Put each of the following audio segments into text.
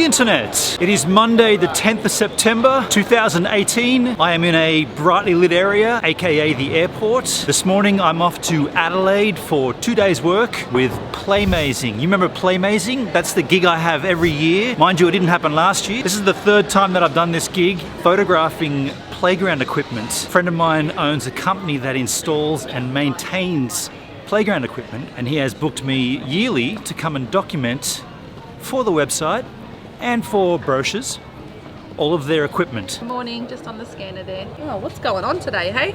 internet. It is Monday the 10th of September 2018. I am in a brightly lit area, aka the airport. This morning I'm off to Adelaide for 2 days work with Playmazing. You remember Playmazing? That's the gig I have every year. Mind you, it didn't happen last year. This is the third time that I've done this gig, photographing playground equipment. A friend of mine owns a company that installs and maintains playground equipment, and he has booked me yearly to come and document for the website and for brochures all of their equipment. Good morning, just on the scanner there. Oh, what's going on today, hey?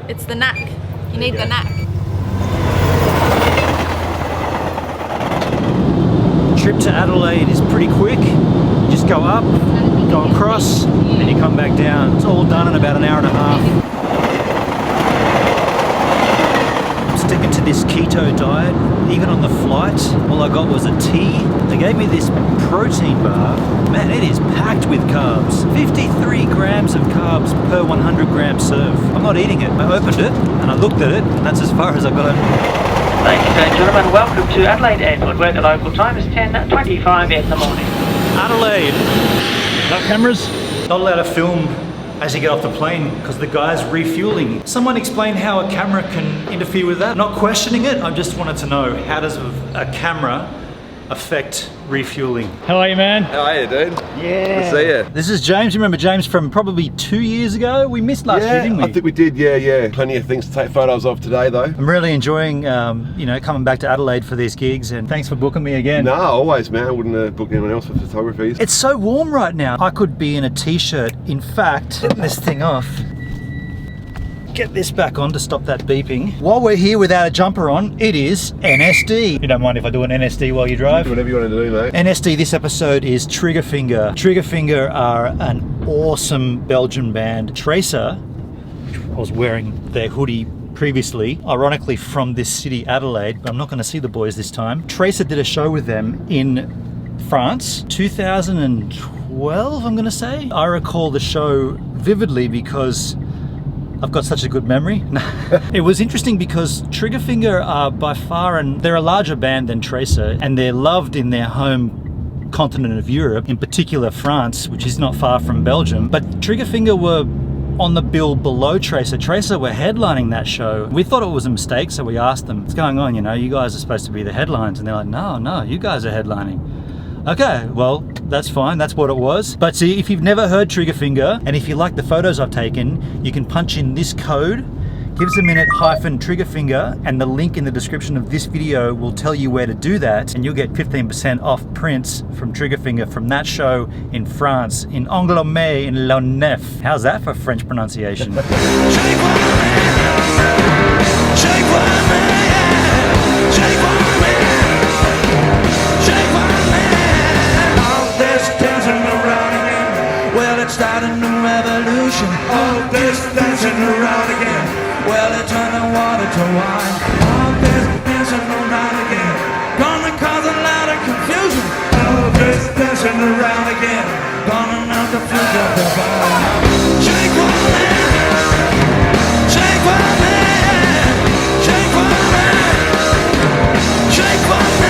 It's the knack. You need the knack. Trip to Adelaide is pretty quick. You just go up, go across, and you come back down. It's all done in about an hour and a half. Sticking to this keto diet, even on the flight, all I got was a tea. They gave me this protein bar. Man, it is packed with carbs. 53 grams of carbs per 100 gram serve. I'm not eating it. I opened it and I looked at it, and that's as far as I got it. Ladies and gentlemen, welcome to Adelaide Airport, where the local time is 10:25 in the morning. Adelaide. No cameras? Not allowed to film as you get off the plane because the guy's refueling. Someone explain how a camera can interfere with that. I'm not questioning it, I just wanted to know, how does a camera affect refueling? How are you, man? How are you, dude? Yeah. Good to see you. This is James. You remember James from probably 2 years ago? We missed last year, didn't we? I think we did, yeah. Plenty of things to take photos of today, though. I'm really enjoying, coming back to Adelaide for these gigs, and thanks for booking me again. No, always, man. I wouldn't book anyone else for photography. It's so warm right now. I could be in a t-shirt. In fact, getting this thing off. Get this back on to stop that beeping. While we're here without a jumper on, it is NSD. You don't mind if I do an NSD while you drive? Whatever you want to do, mate. NSD this episode is Triggerfinger. Triggerfinger are an awesome Belgian band. Tracer, I was wearing their hoodie previously, ironically from this city, Adelaide, but I'm not going to see the boys this time. Tracer did a show with them in France, 2012, I'm going to say. I recall the show vividly because I've got such a good memory. It was interesting because Triggerfinger are by far, and they're a larger band than Tracer, and they're loved in their home continent of Europe, in particular France, which is not far from Belgium. But Triggerfinger were on the bill below Tracer. Tracer were headlining that show. We thought it was a mistake, so we asked them, what's going on? You know, you guys are supposed to be the headlines. And they're like, no, you guys are headlining. Okay, well, that's fine, that's what it was. But see, if you've never heard Triggerfinger, and if you like the photos I've taken, you can punch in this code, GIVESAMINUTE-TRIGGERFINGER, and the link in the description of this video will tell you where to do that, and you'll get 15% off prints from Triggerfinger from that show in France, in Angoulême, in La Nef. How's that for French pronunciation? Start a new revolution. All this dancing around again. Well, it turned the water to wine. All this dancing around again. Gonna cause a lot of confusion. All this dancing around again. Gonna knock the future off the ball. Shake one man. Shake one man. Shake one man. Shake one man.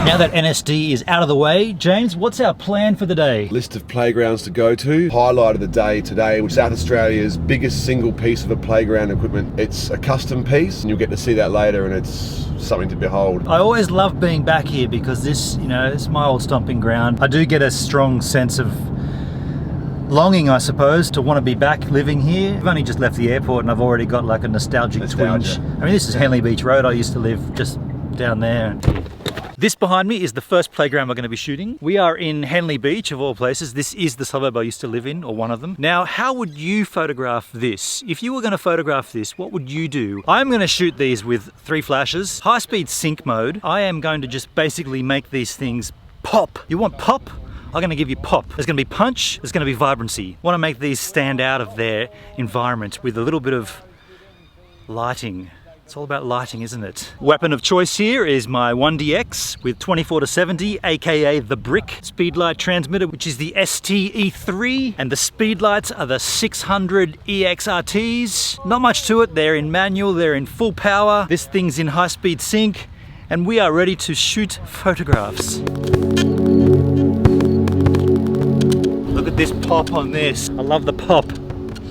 Now that NSD is out of the way, James, what's our plan for the day? List of playgrounds to go to. Highlight of the day today, which is South Australia's biggest single piece of a playground equipment. It's a custom piece, and you'll get to see that later, and it's something to behold. I always love being back here because this, it's my old stomping ground. I do get a strong sense of longing, I suppose, to want to be back living here. I've only just left the airport and I've already got like a nostalgia twinge. I mean, this is Henley Beach Road. I used to live just down there. This behind me is the first playground we're going to be shooting. We are in Henley Beach, of all places. This is the suburb I used to live in, or one of them. Now, how would you photograph this? If you were going to photograph this, what would you do? I'm going to shoot these with 3 flashes, high-speed sync mode. I am going to just basically make these things pop. You want pop? I'm going to give you pop. There's going to be punch, there's going to be vibrancy. I want to make these stand out of their environment with a little bit of lighting. It's all about lighting, isn't it? Weapon of choice here is my 1DX with 24-70, aka the brick speedlight transmitter, which is the ST-E3, and the speedlights are the 600 EXRTs. Not much to it, they're in manual, they're in full power. This thing's in high-speed sync, and we are ready to shoot photographs. Look at this pop on this. I love the pop.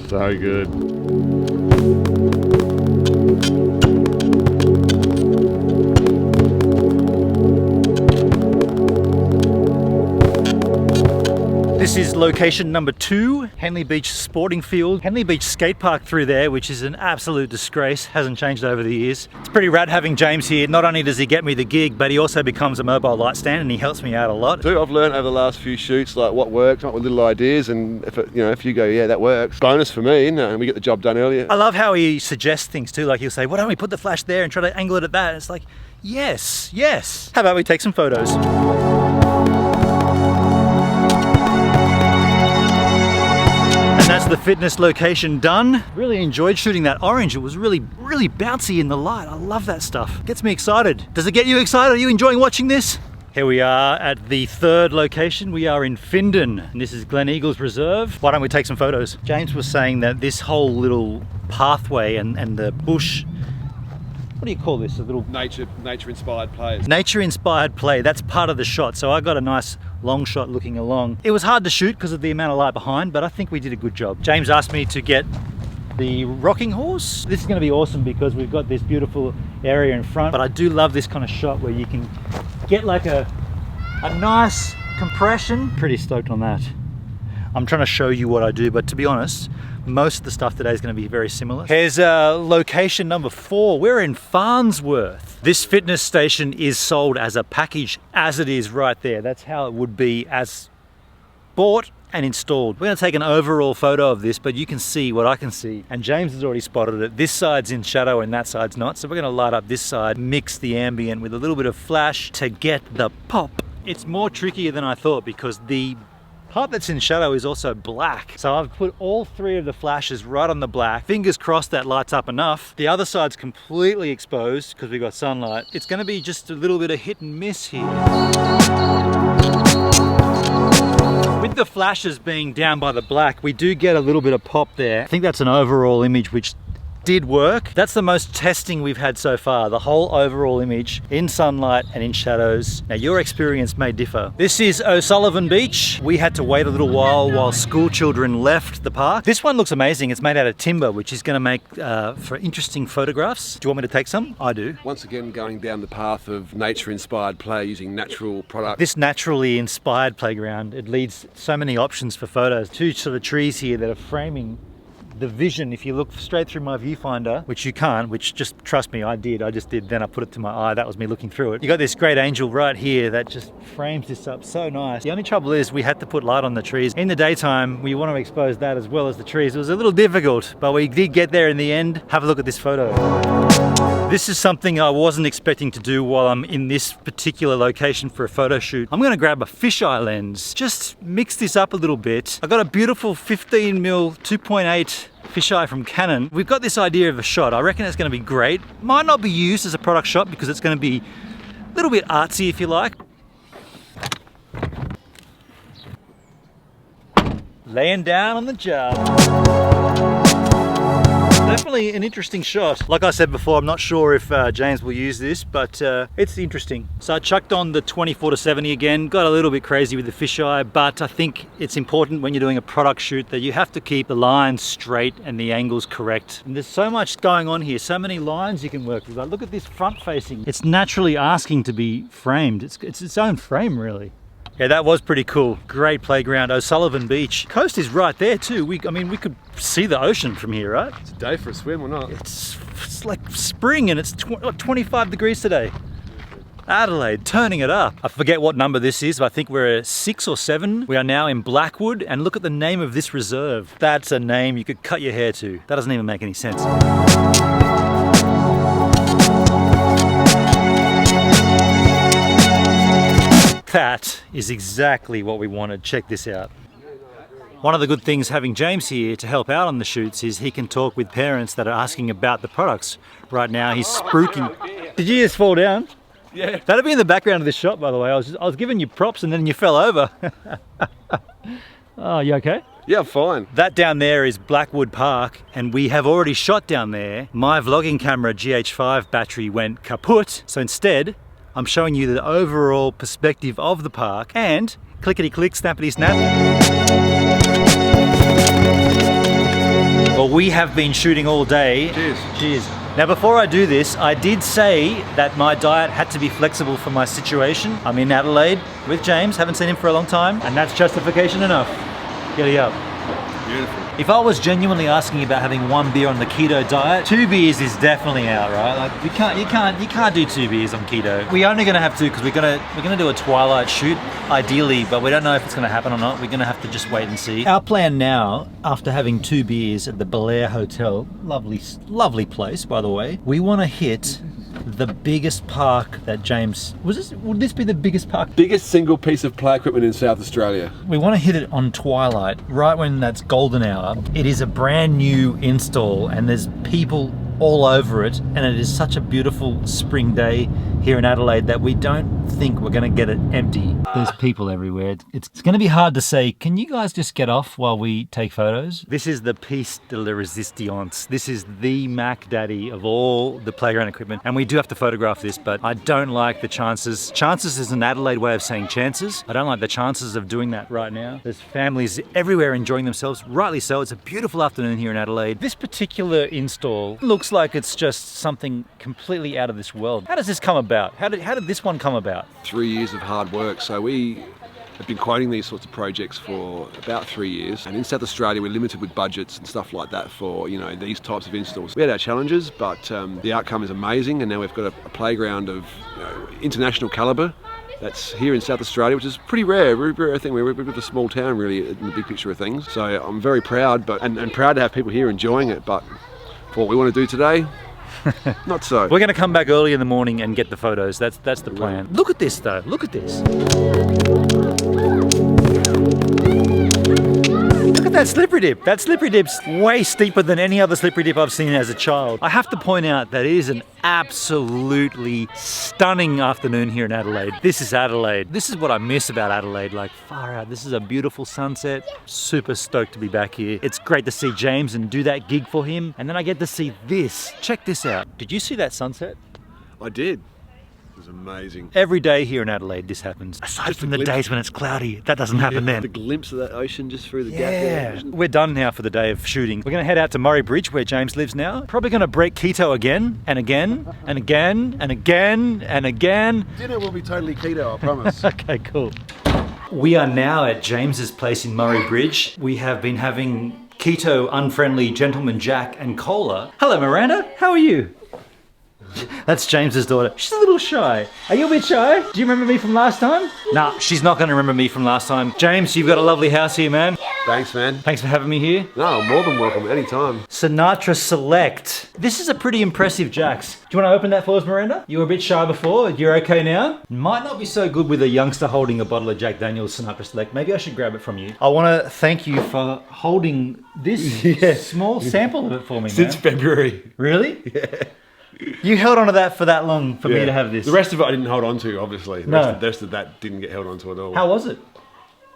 So good. This is location number 2, Henley Beach Sporting Field. Henley Beach Skate Park through there, which is an absolute disgrace, hasn't changed over the years. It's pretty rad having James here. Not only does he get me the gig, but he also becomes a mobile light stand and he helps me out a lot. So I've learned over the last few shoots like what works, what with little ideas, and if you go, yeah, that works, bonus for me, and we get the job done earlier. I love how he suggests things too, like he'll say, why don't we put the flash there and try to angle it at that? And it's like, yes, yes. How about we take some photos? That's the fitness location done. Really enjoyed shooting that orange. It was really bouncy in the light. I love that stuff. Gets me excited. Does it get you excited? Are you enjoying watching this? Here we are at the 3rd location. We are in Findon, and this is Glen Eagles Reserve. Why don't we take some photos? James was saying that this whole little pathway and the bush, what do you call this? A little nature-inspired plays. Nature-inspired play, that's part of the shot. So I got a nice long shot looking along. It was hard to shoot because of the amount of light behind, but I think we did a good job. James asked me to get the rocking horse. This is going to be awesome because we've got this beautiful area in front, but I do love this kind of shot where you can get like a nice compression. Pretty stoked on that. I'm trying to show you what I do, but to be honest, most of the stuff today is going to be very similar. Here's location number 4. We're in Farnsworth. This fitness station is sold as a package, as it is right there. That's how it would be as bought and installed. We're going to take an overall photo of this, but you can see what I can see. And James has already spotted it. This side's in shadow and that side's not. So we're going to light up this side, mix the ambient with a little bit of flash to get the pop. It's more trickier than I thought because the part that's in shadow is also black. So I've put all 3 of the flashes right on the black. Fingers crossed that lights up enough. The other side's completely exposed because we've got sunlight. It's going to be just a little bit of hit and miss here. With the flashes being down by the black, we do get a little bit of pop there. I think that's an overall image which did work. That's the most testing we've had so far, the whole overall image in sunlight and in shadows. Now your experience may differ. This is O'Sullivan Beach. We had to wait a little while school children left the park. This one looks amazing. It's made out of timber, which is going to make for interesting photographs. Do you want me to take some? I do. Once again, going down the path of nature-inspired play using natural products. This naturally inspired playground, it leads so many options for photos. 2 sort of trees here that are framing the vision. If you look straight through my viewfinder, which you can't, which just trust me, I just did, then I put it to my eye, that was me looking through it. You got this great angel right here that just frames this up so nice. The only trouble is we had to put light on the trees. In the daytime, we want to expose that as well as the trees. It was a little difficult, but we did get there in the end. Have a look at this photo. This is something I wasn't expecting to do while I'm in this particular location for a photo shoot. I'm gonna grab a fisheye lens, just mix this up a little bit. I got a beautiful 15mm 2.8 fisheye from Canon. We've got this idea of a shot. I reckon it's gonna be great. Might not be used as a product shot because it's gonna be a little bit artsy if you like. Laying down on the job. Definitely an interesting shot. Like I said before, I'm not sure if James will use this, but it's interesting. So I chucked on the 24-70 again, got a little bit crazy with the fisheye, but I think it's important when you're doing a product shoot that you have to keep the lines straight and the angles correct. And there's so much going on here, so many lines you can work with. Like, look at this front facing. It's naturally asking to be framed. It's its own frame, really. Yeah, that was pretty cool. Great playground, O'Sullivan Beach. Coast is right there too. I mean, we could see the ocean from here, right? It's a day for a swim or not? It's like spring and it's 25 degrees today. Adelaide, turning it up. I forget what number this is, but I think we're 6 or 7. We are now in Blackwood, and look at the name of this reserve. That's a name you could cut your hair to. That doesn't even make any sense. That is exactly what we wanted. Check this out. One of the good things having James here to help out on the shoots is he can talk with parents that are asking about the products. Right now he's spruiking. Did you just fall down? Yeah. That'll be in the background of this shot, by the way. I was giving you props and then you fell over. Oh, you okay? Yeah, fine. That down there is Blackwood Park, and we have already shot down there. My vlogging camera GH5 battery went kaput, so instead I'm showing you the overall perspective of the park, and clickety click, snappity snap. Well, we have been shooting all day. Cheers. Cheers. Now, before I do this, I did say that my diet had to be flexible for my situation. I'm in Adelaide with James, haven't seen him for a long time, and that's justification enough. Giddy up. Beautiful. If I was genuinely asking about having one beer on the keto diet, 2 beers is definitely out, right? Like you can't do 2 beers on keto. We're only gonna have 2 because we're gonna do a twilight shoot, ideally, but we don't know if it's gonna happen or not. We're gonna have to just wait and see. Our plan now, after having 2 beers at the Bel Air Hotel, lovely place, by the way, we want to hit the biggest park that James would this be the biggest park? Biggest single piece of play equipment in South Australia. We want to hit it on twilight, right when that's golden hour. It is a brand new install and there's people all over it, and it is such a beautiful spring day here in Adelaide that we don't think we're going to get it empty. There's people everywhere. It's going to be hard to say, can you guys just get off while we take photos? This is the piece de la resistance. This is the Mac Daddy of all the playground equipment, and we do have to photograph this, but I don't like the chances. Chances is an Adelaide way of saying chances. I don't like the chances of doing that right now. There's families everywhere enjoying themselves, rightly so. It's a beautiful afternoon here in Adelaide. This particular install looks like it's just something completely out of this world. How does this come about? How did this one come about? 3 years of hard work. So we have been quoting these sorts of projects for about 3 years. And in South Australia, we're limited with budgets and stuff like that for, you know, these types of installs. We had our challenges, but the outcome is amazing. And now we've got a playground of, you know, international caliber that's here in South Australia, which is pretty rare, very rare thing. We're a small town, really, in the big picture of things. So I'm very proud, and proud to have people here enjoying it. But for what we want to do today, not so. We're going to come back early in the morning and get the photos. That's the plan. Look at this though. Look at this. Look at that slippery dip. That slippery dip's way steeper than any other slippery dip I've seen as a child. I have to point out that it is an absolutely stunning afternoon here in Adelaide. This is Adelaide. This is what I miss about Adelaide, like far out. This is a beautiful sunset. Super stoked to be back here. It's great to see James and do that gig for him. And then I get to see this. Check this out. Did you see that sunset? I did. It was amazing. Every day here in Adelaide this happens. Aside from the days when it's cloudy, that doesn't happen then. The glimpse of that ocean just through the gap Yeah, there. we're done now for the day of shooting. We're going to head out to Murray Bridge where James lives now. Probably going to break keto again and again and again and again and again. Dinner will be totally keto, I promise. Okay, cool. We are now at James's place in Murray Bridge. We have been having keto unfriendly gentleman Jack and cola. Hello Miranda, how are you? That's James's daughter. She's a little shy. Are you a bit shy? Do you remember me from last time? Nah, she's not going to remember me from last time. James, you've got a lovely house here, man. Thanks, man. Thanks for having me here. No, more than welcome, anytime. Sinatra Select. This is a pretty impressive Jax. Do you want to open that for us, Miranda? You were a bit shy before. You're okay now? Might not be so good with a youngster holding a bottle of Jack Daniel's Sinatra Select. Maybe I should grab it from you. I want to thank you for holding this small sample of it for me, man. Since February. Really? Yeah. You held on to that for that long for me to have this. The rest of it I didn't hold on to, obviously. No. The rest of that didn't get held on to at all. How was it?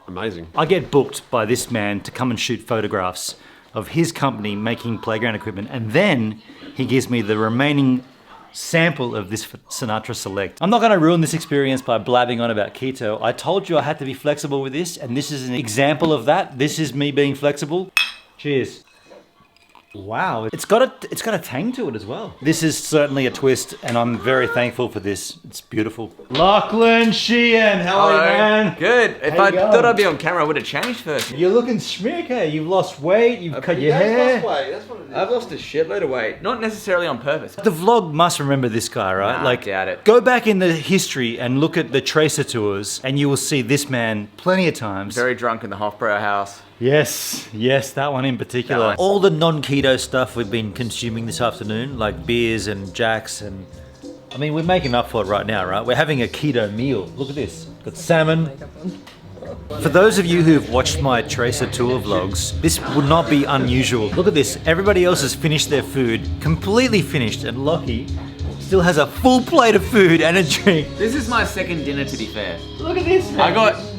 Amazing. I get booked by this man to come and shoot photographs of his company making playground equipment, and then he gives me the remaining sample of this Sinatra Select. I'm not going to ruin this experience by blabbing on about keto. I told you I had to be flexible with this, and this is an example of that. This is me being flexible. Cheers. Wow, it's got a tang to it as well. This is certainly a twist, and I'm very thankful for this. It's beautiful. Lachlan Sheehan, how are you, man? Good. If I thought I'd be on camera, I would have changed first. You're looking schmick, hey? You've lost weight, you've cut your hair. That's what it is. I've lost a shitload of weight. Not necessarily on purpose. The vlog must remember this guy, right? Nah, I doubt it. Go back in the history and look at the Tracer tours, and you will see this man plenty of times. Very drunk in the Hofbräu house. Yes, that one in particular. That one. All the non-keto stuff we've been consuming this afternoon, like beers and Jacks, and I mean, we're making up for it right now, right? We're having a keto meal. Look at this. Got salmon. For those of you who've watched my Tracer tour vlogs, this would not be unusual. Look at this, everybody else has finished their food, completely finished, and Lockie still has a full plate of food and a drink. This is my second dinner, to be fair. Look at this, man.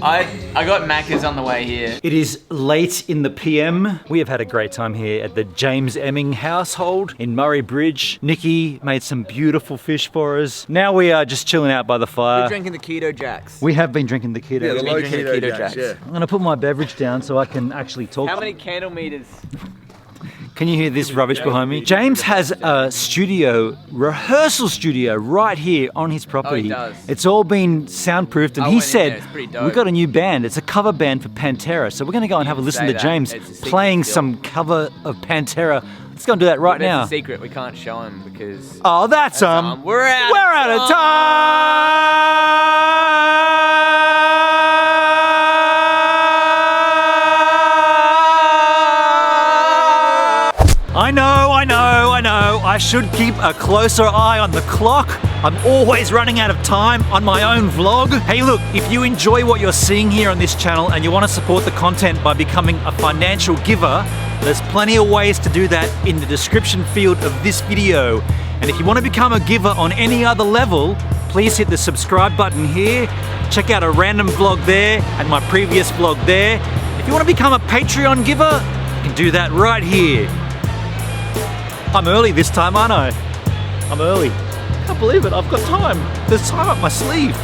I got Macca's on the way here. It is late in the PM. We have had a great time here at the James Emming household in Murray Bridge. Nikki made some beautiful fish for us. Now we are just chilling out by the fire. We're drinking the Keto Jacks. We have been drinking the keto. Yeah, the low drinking keto, Keto Jacks, Jacks. yeah. I'm gonna put my beverage down so I can actually talk. How many candle meters? Can you hear this rubbish behind me? James has a studio, rehearsal studio, right here on his property. Oh, he does. It's all been soundproofed, and I he went in said, there, it's pretty dope. we've got a new band. It's a cover band for Pantera. So we're gonna go and have a listen say to that. James It's a secret playing still. some cover of Pantera. Let's go and do that right But now. it's a secret. We can't show him because. Oh, that's We're out. We're out of time! I know. I should keep a closer eye on the clock. I'm always running out of time on my own vlog. Hey look, if you enjoy what you're seeing here on this channel and you want to support the content by becoming a financial giver, there's plenty of ways to do that in the description field of this video. And if you want to become a giver on any other level, please hit the subscribe button here. Check out a random vlog there and my previous vlog there. If you want to become a Patreon giver, you can do that right here. I'm early this time, aren't I? I'm early. Can't believe it, I've got time. There's time up my sleeve.